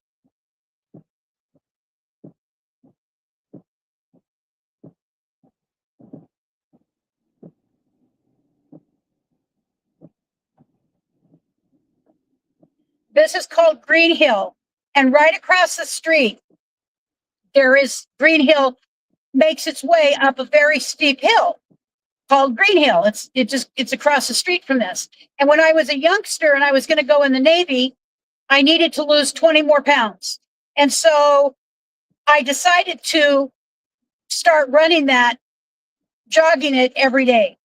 Speaker 1: This is called Green Hill. And right across the street, there is Green Hill makes its way up a very steep hill called Green Hill. It's across the street from this. And when I was a youngster and I was going to go in the Navy, I needed to lose 20 more pounds. And so I decided to start running that, jogging it every day.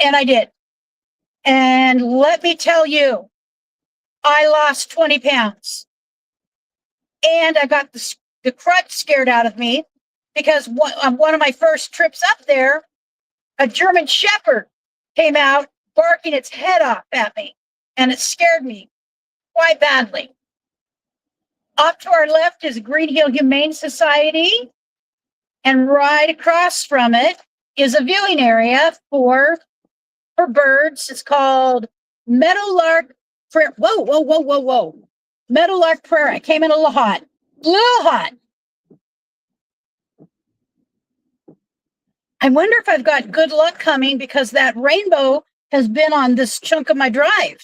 Speaker 1: And I did. And let me tell you, I lost 20 pounds. And I got the crud scared out of me because on one of my first trips up there, a German Shepherd came out barking its head off at me, and it scared me quite badly. Off to our left is Green Hill Humane Society, and right across from it is a viewing area for for birds. It's called Meadowlark Prayer. Whoa, whoa, whoa, whoa, whoa. Meadowlark Prayer. I came in a little hot. A little hot. I wonder if I've got good luck coming because that rainbow has been on this chunk of my drive.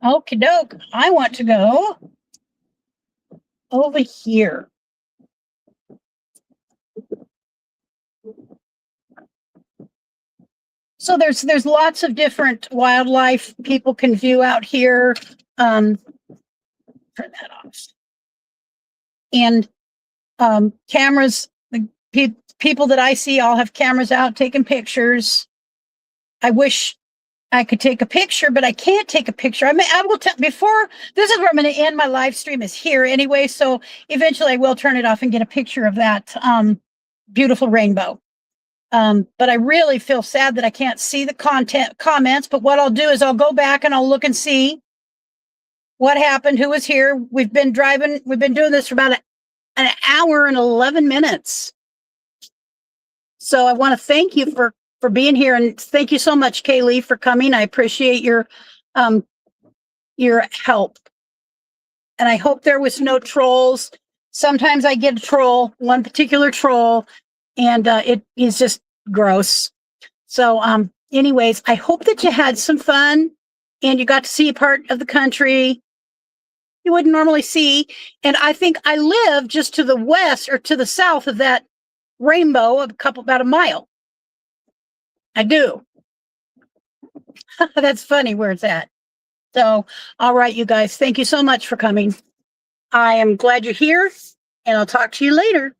Speaker 1: Okie doke. I want to go over here. So there's lots of different wildlife people can view out here. Turn that off. And cameras, the people that I see all have cameras out taking pictures. I wish I could take a picture, but I can't take a picture. I will tell before this is where I'm going to end my live stream is here anyway. So eventually I will turn it off and get a picture of that beautiful rainbow. But I really feel sad that I can't see the comments. But what I'll do is I'll go back and I'll look and see what happened, who was here. We've been doing this for about an hour and 11 minutes. So I want to thank you for being here. And thank you so much, Kaylee, for coming. I appreciate your help. And I hope there was no trolls. Sometimes I get a troll, one particular troll, and it is just gross. So anyways, I hope that you had some fun and you got to see a part of the country you wouldn't normally see. And I think I live just to the west or to the south of that rainbow, about a mile. I do. That's funny where it's at. So, all right, you guys, thank you so much for coming. I am glad you're here, and I'll talk to you later.